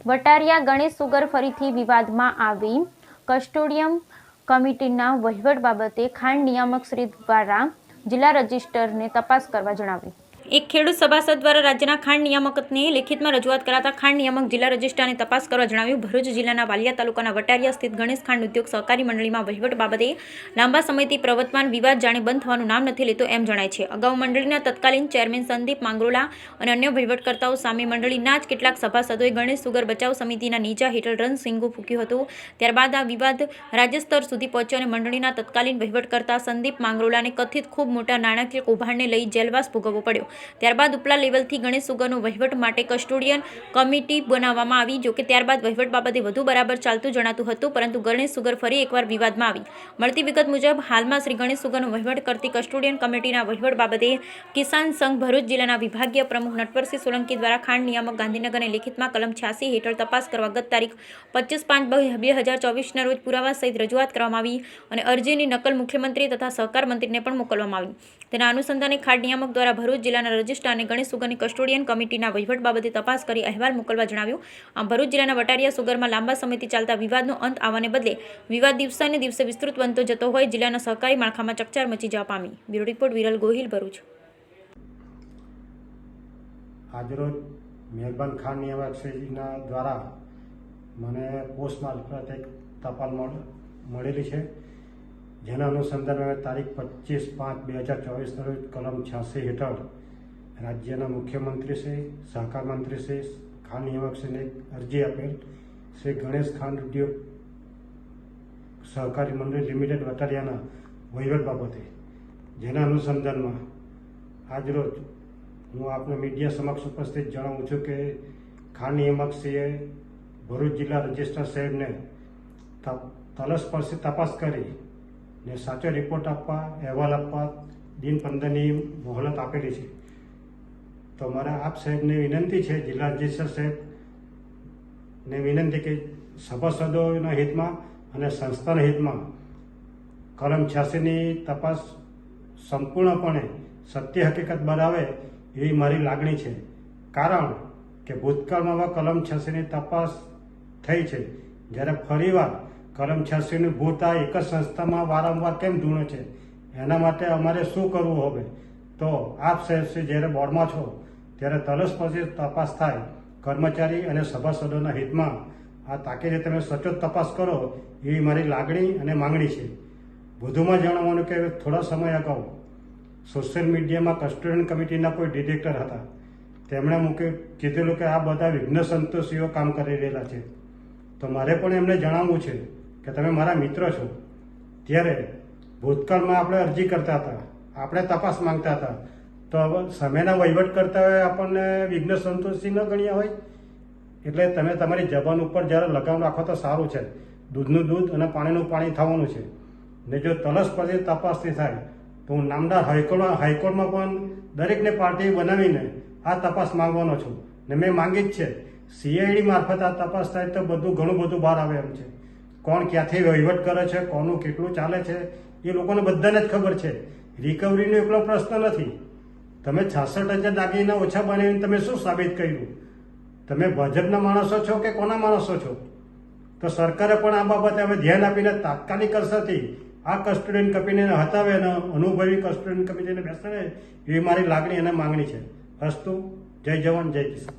વટારિયા Ganesh sugar ફરીથી વિવાદમાં આવી. કસ્ટોડિયમ કમિટીના વહીવટ બાબતે ખાણ નિયામક શ્રી દ્વારા જિલ્લા રજિસ્ટરને તપાસ કરવા જણાવ્યું. એક ખેડૂત સભાસદ દ્વારા રાજ્યના ખાણ નિયામકને લેખિતમાં રજૂઆત કરાતા ખાણ નિયામક જિલ્લા રજિસ્ટ્રારને તપાસ કરવા જણાવ્યું. ભરૂચ જિલ્લાના વાલિયા તાલુકાના વટારિયા સ્થિત ગણેશ ખાંડ ઉદ્યોગ સહકારી મંડળીમાં વહીવટ બાબતે લાંબા સમયથી પ્રવર્તમાન વિવાદ જાણે બંધ થવાનું નામ નથી લેતો એમ જણાય છે. અગાઉ મંડળીના તત્કાલીન ચેરમેન સંદીપ માંગરોલા અને અન્ય વહીવટકર્તાઓ સામે મંડળીના જ કેટલાક સભાસદોએ ગણેશ સુગર બચાવ સમિતિના નીચા હેઠળ રણસિંગુ ફૂંક્યું હતું. ત્યારબાદ આ વિવાદ રાજ્ય સ્તર સુધી પહોંચ્યો અને મંડળીના તત્કાલીન વહીવટકર્તા સંદીપ માંગરોલાને કથિત ખૂબ મોટા નાણાકીય કૌભાંડને લઈ જેલવાસ ભોગવવો પડ્યો. ત્યારબાદ ઉપલા લેવલથી ગણેશ સુગરનો વહીવટ માટે કસ્ટોડિયન કમિટી બનાવવામાં આવી. જોકે ત્યારબાદ વહીવટ બાબતે વધુ બરાબર ચાલતું જણાતું હતું, પરંતુ ગણેશ સુગર ફરી એકવાર વિવાદમાં આવી. મળતી વિગત મુજબ હાલમાં શ્રી ગણેશ સુગરનો વહીવટ કરતી કસ્ટોડિયન કમિટીના વહીવટ બાબતે કિસાન સંઘ ભરૂચ જિલ્લાના વિભાગીય પ્રમુખ નટવરસિંહ સોલંકી દ્વારા ખાણ નિયામક ગાંધીનગરને લેખિતમાં કલમ 86 હેઠળ તપાસ કરવા ગત તારીખ 25/5/2024ના રોજ પુરાવા સહિત રજૂઆત કરવામાં આવી અને અરજીની નકલ મુખ્યમંત્રી તથા સહકાર મંત્રીને પણ મોકલવામાં આવી. તેના અનુસંધાને ખાણ નિયામક દ્વારા ભરૂચ જિલ્લાના રજિસ્ટ્રારને ગણેશ સુગરની કસ્ટોડિયન કમિટીના વહીવટ બાબતે તપાસ કરી અહેવાલ મોકલવા જણાવ્યું. આમ ભરૂચ જિલ્લાના વટારિયા સુગરમાં લાંબા સમયથી ચાલતા વિવાદનો અંત આવવાને બદલે વિવાદ દિવસે ને દિવસે વિસ્તૃત બનતો જતો હોય જિલ્લાના સહકારી માળખામાં ચકચાર મચી જવા પામી. Bureau report Viral Gohil, Bharuch. આજરોજ મહેરબાન ખાણ નિયામકશ્રીના દ્વારા મને પોસ્ટ મારફત એક ટપાલ મળેલી છે, જેના અનુસંધાનમાં તારીખ 25/5/2024ના રોજ કલમ 86 હેઠળ રાજ્યના મુખ્યમંત્રીશ્રી, સહકાર મંત્રીશ્રી, ખાણ નિયામકશ્રીને અરજી આપેલ શ્રી ગણેશ ખાંડ ઉદ્યોગ સહકારી મંડળી લિમિટેડ વટારિયાના વહીવટ બાબતે, જેના અનુસંધાનમાં આજરોજ હું આપને મીડિયા સમક્ષ ઉપસ્થિત જણાવું છું કે ખાણ નિયામકશ્રીએ ભરૂચ જિલ્લા રજિસ્ટ્રાર સાહેબને તલસ્પર્શી તપાસ કરી ને સાચો રિપોર્ટ આપવા, અહેવાલ આપવા દિન 15ની મોહલત આપેલી છે. તો મારા આપ સાહેબને વિનંતી છે, જિલ્લા રજિસ્ટ્રાર સાહેબને વિનંતી કે સભાસદોના હિતમાં અને સંસ્થાના હિતમાં કલમ 86ની તપાસ સંપૂર્ણપણે સત્ય હકીકત બનાવે એવી મારી લાગણી છે. કારણ કે ભૂતકાળમાં કલમ 86ની તપાસ થઈ છે, જ્યારે ફરીવાર કલમ 86નું ભૂત આ એક જ સંસ્થામાં વારંવાર કેમ ધૂણે છે, એના માટે અમારે શું કરવું હવે? તો આપ સાહેબ જ્યારે બોર્ડમાં છો ત્યારે તલસ્પર્શી તપાસ થાય, કર્મચારી અને સભાસદોના હિતમાં આ તાકીદે તમે સચોટ તપાસ કરો એવી મારી લાગણી અને માંગણી છે. વધુમાં જણાવવાનું કે થોડા સમય અગાઉ સોશિયલ મીડિયામાં કસ્ટોડિયન કમિટીના કોઈ ડિરેક્ટર હતા, તેમણે કીધેલું કે આ બધા વિઘ્ન સંતોષીઓ કામ કરી રહેલા છે. તો મારે પણ એમને જણાવવું છે કે તમે મારા મિત્ર છો, ત્યારે ભૂતકાળમાં આપણે અરજી કરતા હતા, આપણે તપાસ માંગતા હતા, તો હવે સમયના વહીવટ કરતા હોય આપણને વિઘ્ન સંતોષી ન ગણ્યા હોય. એટલે તમે તમારી જબાન ઉપર જ્યારે લગામ રાખો તો સારું છે. દૂધનું દૂધ અને પાણીનું પાણી થવાનું છે. ને જો તલસ્પર્શી તપાસથી થાય તો હું નામદાર હાઈકોર્ટમાં પણ દરેકને પાર્ટી બનાવીને આ તપાસ માંગવાનો છું. ને મેં માંગી જ છે, CID મારફત આ તપાસ થાય તો ઘણું બધું બહાર આવે એમ છે. કોણ ક્યાંથી વહીવટ કરે છે, કોનું કેટલું ચાલે છે, એ લોકોને બધાને જ ખબર છે. રિકવરીનો એકલો પ્રશ્ન નથી. તમે 66,000 દાગીના ઓછા બનાવીને તમે શું સાબિત કર્યું? તમે ભાજપના માણસો છો કે કોના માણસો છો? તો સરકારે પણ આ બાબતે હવે ધ્યાન આપીને તાત્કાલિક અસરથી આ કસ્ટોડિયન કમિટીને હટાવે અને અનુભવી કસ્ટોડિયન કમિટીને બેસાડે એવી મારી લાગણી અને માંગણી છે. અસ્તુ. જય જવાન, જય કિસાન.